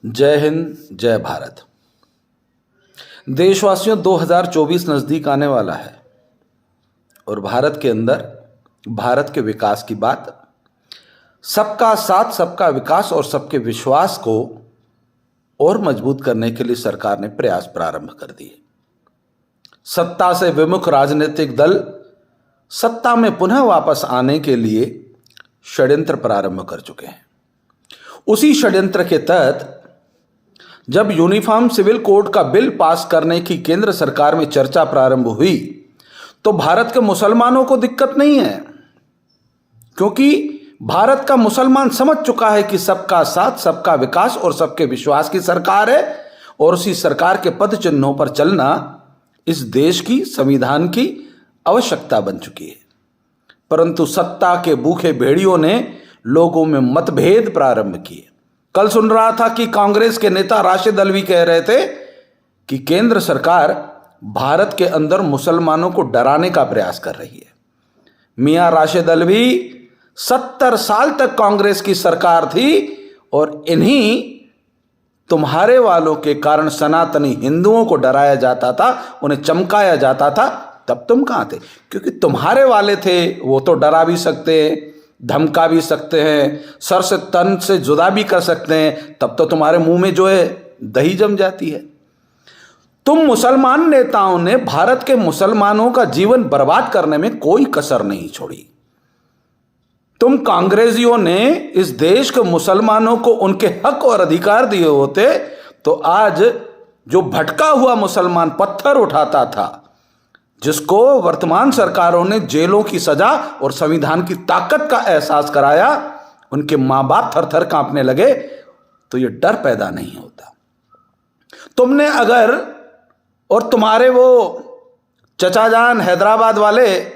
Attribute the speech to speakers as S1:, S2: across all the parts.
S1: जय हिंद, जय भारत। देशवासियों, 2024 नज़दीक आने वाला है और भारत के अंदर भारत के विकास की बात, सबका साथ, सबका विकास और सबके विश्वास को और मजबूत करने के लिए सरकार ने प्रयास प्रारंभ कर दिए। सत्ता से विमुख राजनीतिक दल सत्ता में पुनः वापस आने के लिए षड्यंत्र प्रारंभ कर चुके हैं। उसी षड्यंत्र के तहत जब यूनिफॉर्म सिविल कोड का बिल पास करने की केंद्र सरकार में चर्चा प्रारंभ हुई तो भारत के मुसलमानों को दिक्कत नहीं है, क्योंकि भारत का मुसलमान समझ चुका है कि सबका साथ, सबका विकास और सबके विश्वास की सरकार है और उसी सरकार के पद चिन्हों पर चलना इस देश की, संविधान की आवश्यकता बन चुकी है। परंतु सत्ता के भूखे भेड़ियों ने लोगों में मतभेद प्रारंभ किए। कल सुन रहा था कि कांग्रेस के नेता राशिद अल्वी कह रहे थे कि केंद्र सरकार भारत के अंदर मुसलमानों को डराने का प्रयास कर रही है। मियां राशिद अल्वी 70 साल तक कांग्रेस की सरकार थी और इन्हीं तुम्हारे वालों के कारण सनातनी हिंदुओं को डराया जाता था, उन्हें चमकाया जाता था। तब तुम कहां थे? क्योंकि तुम्हारे वाले थे, वो तो डरा भी सकते हैं, धमका भी सकते हैं, सर से तन से जुदा भी कर सकते हैं। तब तो तुम्हारे मुंह में जो है दही जम जाती है। तुम मुसलमान नेताओं ने भारत के मुसलमानों का जीवन बर्बाद करने में कोई कसर नहीं छोड़ी। तुम कांग्रेसियों ने इस देश के मुसलमानों को उनके हक और अधिकार दिए होते तो आज जो भटका हुआ मुसलमान पत्थर उठाता था, जिसको वर्तमान सरकारों ने जेलों की सजा और संविधान की ताकत का एहसास कराया, उनके मां बाप थर थर कांपने लगे, तो ये डर पैदा नहीं होता। तुमने अगर, और तुम्हारे वो चचा जान हैदराबाद वाले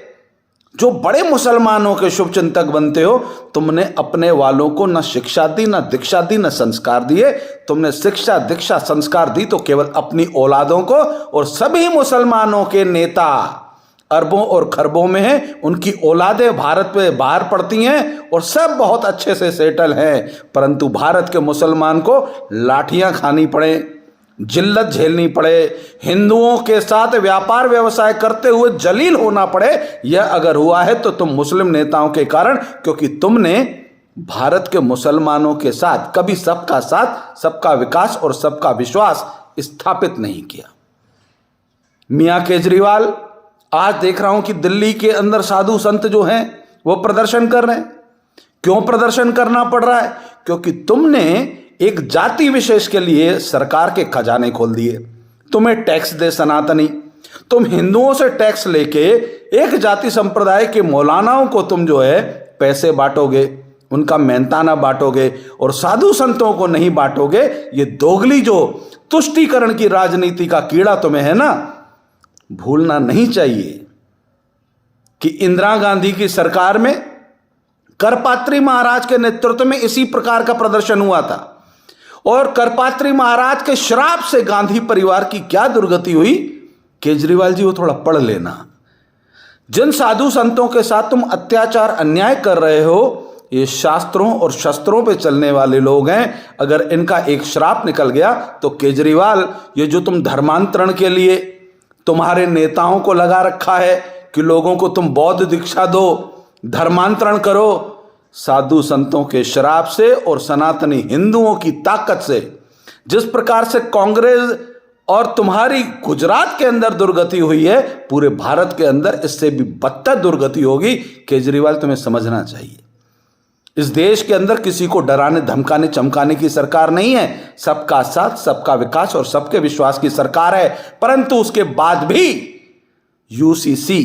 S1: जो बड़े मुसलमानों के शुभचिंतक बनते हो, तुमने अपने वालों को न शिक्षा दी, न दीक्षा दी, न संस्कार दिए। तुमने शिक्षा, दीक्षा, संस्कार दी तो केवल अपनी औलादों को, और सभी मुसलमानों के नेता अरबों और खरबों में हैं, उनकी औलादें भारत में बाहर पड़ती हैं और सब बहुत अच्छे से सेटल हैं। परंतु भारत के मुसलमान को लाठियां खानी पड़े, जिल्लत झेलनी पड़े, हिंदुओं के साथ व्यापार व्यवसाय करते हुए जलील होना पड़े, यह अगर हुआ है तो तुम मुस्लिम नेताओं के कारण, क्योंकि तुमने भारत के मुसलमानों के साथ कभी सबका साथ, सबका विकास और सबका विश्वास स्थापित नहीं किया। मियां केजरीवाल, आज देख रहा हूं कि दिल्ली के अंदर साधु संत जो हैं वो प्रदर्शन कर रहे हैं। क्यों प्रदर्शन करना पड़ रहा है? क्योंकि तुमने एक जाति विशेष के लिए सरकार के खजाने खोल दिए। तुम्हें टैक्स दे सनातनी, तुम हिंदुओं से टैक्स लेके एक जाति संप्रदाय के मौलानाओं को तुम जो है पैसे बांटोगे, उनका मेहनताना बांटोगे और साधु संतों को नहीं बांटोगे। ये दोगली जो तुष्टीकरण की राजनीति का कीड़ा तुम्हें है ना, भूलना नहीं चाहिए कि इंदिरा गांधी की सरकार में करपात्री महाराज के नेतृत्व में इसी प्रकार का प्रदर्शन हुआ था और करपात्री महाराज के श्राप से गांधी परिवार की क्या दुर्गति हुई। केजरीवाल जी, वो थोड़ा पढ़ लेना। जिन साधु संतों के साथ तुम अत्याचार, अन्याय कर रहे हो, ये शास्त्रों और शस्त्रों पे चलने वाले लोग हैं। अगर इनका एक श्राप निकल गया तो केजरीवाल, ये जो तुम धर्मांतरण के लिए तुम्हारे नेताओं को लगा रखा है कि लोगों को तुम बौद्ध दीक्षा दो, धर्मांतरण करो, साधु संतों के शराब से और सनातनी हिंदुओं की ताकत से जिस प्रकार से कांग्रेस और तुम्हारी गुजरात के अंदर दुर्गति हुई है, पूरे भारत के अंदर इससे भी बदतर दुर्गति होगी। केजरीवाल, तुम्हें समझना चाहिए, इस देश के अंदर किसी को डराने, धमकाने, चमकाने की सरकार नहीं है। सबका साथ, सबका विकास और सबके विश्वास की सरकार है। परंतु उसके बाद भी यूसीसी,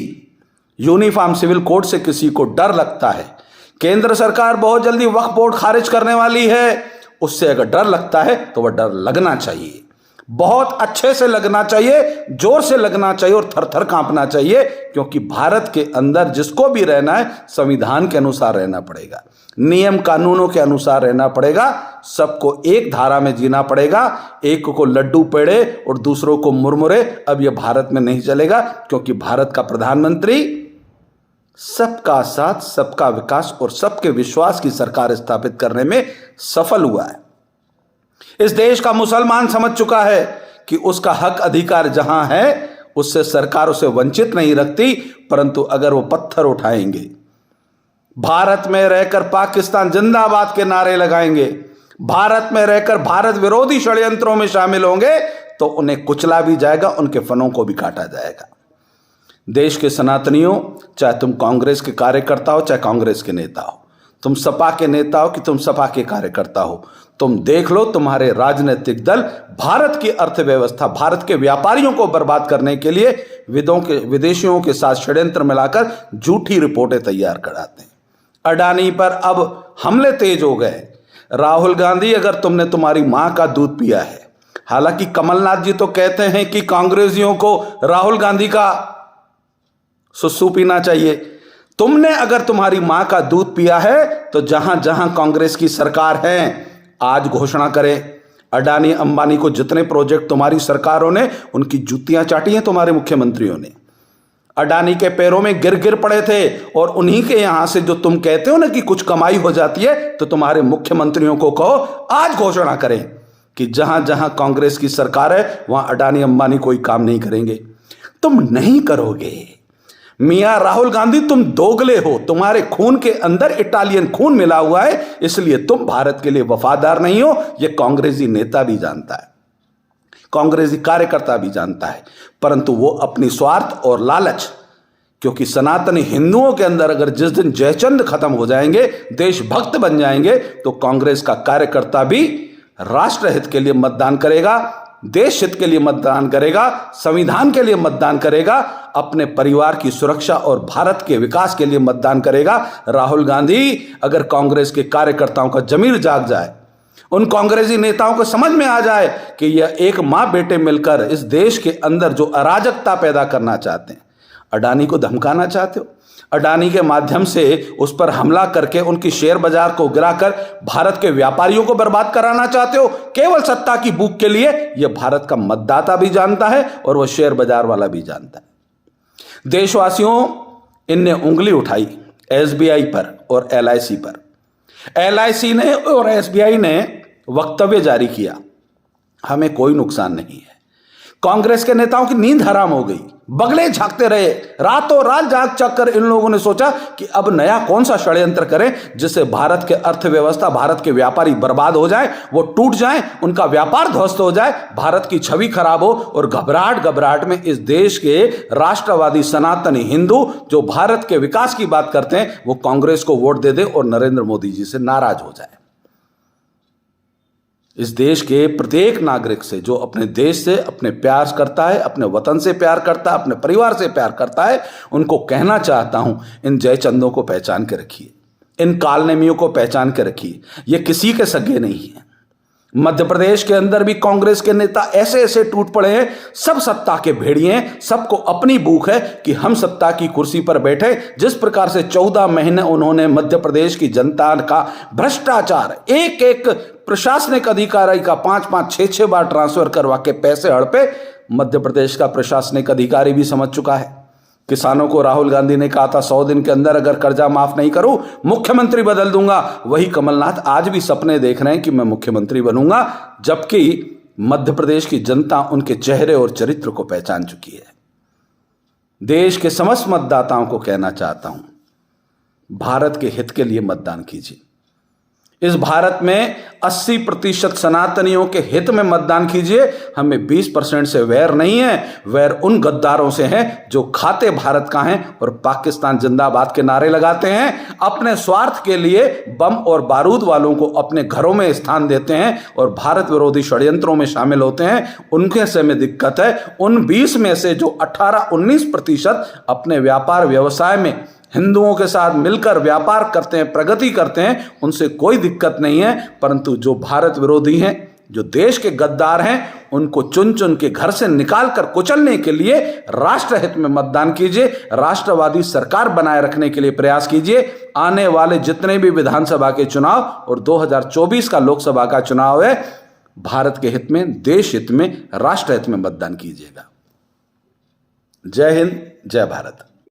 S1: यूनिफॉर्म सिविल कोड से किसी को डर लगता है। केंद्र सरकार बहुत जल्दी वक्फ बोर्ड खारिज करने वाली है, उससे अगर डर लगता है तो वह डर लगना चाहिए, बहुत अच्छे से लगना चाहिए, जोर से लगना चाहिए और थर थर कांपना चाहिए, क्योंकि भारत के अंदर जिसको भी रहना है संविधान के अनुसार रहना पड़ेगा, नियम कानूनों के अनुसार रहना पड़ेगा, सबको एक धारा में जीना पड़ेगा। एक को लड्डू पेड़े और दूसरों को मुरमुरे, अब यह भारत में नहीं चलेगा, क्योंकि भारत का प्रधानमंत्री सबका साथ, सबका विकास और सबके विश्वास की सरकार स्थापित करने में सफल हुआ है। इस देश का मुसलमान समझ चुका है कि उसका हक अधिकार जहां है उससे सरकार उसे वंचित नहीं रखती, परंतु अगर वो पत्थर उठाएंगे, भारत में रहकर पाकिस्तान जिंदाबाद के नारे लगाएंगे, भारत में रहकर भारत विरोधी षड्यंत्रों में शामिल होंगे, तो उन्हें कुचला भी जाएगा, उनके फनों को भी काटा जाएगा। देश के सनातनियों, चाहे तुम कांग्रेस के कार्यकर्ता हो, चाहे कांग्रेस के नेता हो, तुम सपा के नेता हो कि तुम सपा के कार्यकर्ता हो, तुम देख लो, तुम्हारे राजनीतिक दल भारत की अर्थव्यवस्था, भारत के व्यापारियों को बर्बाद करने के लिए विदेशियों के साथ षड्यंत्र मिलाकर झूठी रिपोर्टें तैयार कराते हैं। अडानी पर अब हमले तेज हो गए। राहुल गांधी, अगर तुमने तुम्हारी मां का दूध पिया है, हालांकि कमलनाथ जी तो कहते हैं कि कांग्रेसियों को राहुल गांधी का सुसु पीना चाहिए, तुमने अगर तुम्हारी मां का दूध पिया है तो जहां जहां कांग्रेस की सरकार है आज घोषणा करें। अडानी अंबानी को जितने प्रोजेक्ट तुम्हारी सरकारों ने, उनकी जूतियां चाटी हैं तुम्हारे मुख्यमंत्रियों ने। अडानी के पैरों में गिर गिर पड़े थे, और उन्हीं के यहां से जो तुम कहते हो ना कि कुछ कमाई हो जाती है, तो तुम्हारे मुख्यमंत्रियों को कहो आज घोषणा करें कि जहां जहां कांग्रेस की सरकार है वहां अडानी अंबानी कोई काम नहीं करेंगे। तुम नहीं करोगे। मियां राहुल गांधी, तुम दोगले हो, तुम्हारे खून के अंदर इटालियन खून मिला हुआ है, इसलिए तुम भारत के लिए वफादार नहीं हो। यह कांग्रेसी नेता भी जानता है, कांग्रेसी कार्यकर्ता भी जानता है, परंतु वो अपनी स्वार्थ और लालच, क्योंकि सनातनी हिंदुओं के अंदर अगर जिस दिन जयचंद खत्म हो जाएंगे, देशभक्त बन जाएंगे, तो कांग्रेस का कार्यकर्ता भी राष्ट्रहित के लिए मतदान करेगा, देश हित के लिए मतदान करेगा, संविधान के लिए मतदान करेगा, अपने परिवार की सुरक्षा और भारत के विकास के लिए मतदान करेगा। राहुल गांधी, अगर कांग्रेस के कार्यकर्ताओं का जमीर जाग जाए, उन कांग्रेसी नेताओं को समझ में आ जाए कि यह एक मां बेटे मिलकर इस देश के अंदर जो अराजकता पैदा करना चाहते हैं, अडानी को धमकाना चाहते हो, अडानी के माध्यम से उस पर हमला करके उनकी शेयर बाजार को गिराकर भारत के व्यापारियों को बर्बाद कराना चाहते हो, केवल सत्ता की भूख के लिए, यह भारत का मतदाता भी जानता है और वह शेयर बाजार वाला भी जानता है। देशवासियों, इनने उंगली उठाई एसबीआई पर और एलआईसी पर। एलआईसी ने और एसबीआई ने वक्तव्य जारी किया, हमें कोई नुकसान नहीं है। कांग्रेस के नेताओं की नींद हराम हो गई, बगले झांकते रहे, रातों रात जाग जाग कर इन लोगों ने सोचा कि अब नया कौन सा षड्यंत्र करें जिससे भारत के अर्थव्यवस्था, भारत के व्यापारी बर्बाद हो जाए, वो टूट जाए, उनका व्यापार ध्वस्त हो जाए, भारत की छवि खराब हो, और घबराहट में इस देश के राष्ट्रवादी सनातनी हिंदू जो भारत के विकास की बात करते हैं वो कांग्रेस को वोट दे दे और नरेंद्र मोदी जी से नाराज हो जाए। इस देश के प्रत्येक नागरिक से जो अपने देश से अपने प्यार करता है, अपने वतन से प्यार करता है, अपने परिवार से प्यार करता है, उनको कहना चाहता हूं, इन जयचंदों को पहचान के रखिए, इन कालनेमियों को पहचान के रखिए। ये किसी के सगे नहीं है। मध्य प्रदेश के अंदर भी कांग्रेस के नेता ऐसे ऐसे टूट पड़े हैं, सब सत्ता के भेड़िए हैं, सबको अपनी भूख है कि हम सत्ता की कुर्सी पर बैठे। जिस प्रकार से 14 महीने उन्होंने मध्य प्रदेश की जनता का भ्रष्टाचार, एक एक प्रशासनिक अधिकारी का 5-5, 6-6 बार ट्रांसफर करवा के पैसे हड़पे, मध्य प्रदेश का प्रशासनिक अधिकारी भी समझ चुका है। किसानों को राहुल गांधी ने कहा था 100 दिन के अंदर अगर कर्जा माफ नहीं करूं मुख्यमंत्री बदल दूंगा। वही कमलनाथ आज भी सपने देख रहे हैं कि मैं मुख्यमंत्री बनूंगा, जबकि मध्य प्रदेश की जनता उनके चेहरे और चरित्र को पहचान चुकी है। देश के समस्त मतदाताओं को कहना चाहता हूं, भारत के हित के लिए मतदान कीजिए। इस भारत में 80% सनातनियों के हित में मतदान कीजिए। हमें 20% से वैर नहीं है, वैर उन गद्दारों से है जो खाते भारत का हैं और पाकिस्तान जिंदाबाद के नारे लगाते हैं, अपने स्वार्थ के लिए बम और बारूद वालों को अपने घरों में स्थान देते हैं और भारत विरोधी षड्यंत्रों में शामिल होते हैं। उनके से में दिक्कत है। उन 20 में से जो 18-19% अपने व्यापार व्यवसाय में हिंदुओं के साथ मिलकर व्यापार करते हैं, प्रगति करते हैं, उनसे कोई दिक्कत नहीं है। परंतु जो भारत विरोधी हैं, जो देश के गद्दार हैं, उनको चुन चुन के घर से निकाल कर कुचलने के लिए राष्ट्रहित में मतदान कीजिए, राष्ट्रवादी सरकार बनाए रखने के लिए प्रयास कीजिए। आने वाले जितने भी विधानसभा के चुनाव और 2024 का लोकसभा का चुनाव है, भारत के हित में, देश हित में, राष्ट्र हित में मतदान कीजिएगा। जय हिंद, जय भारत।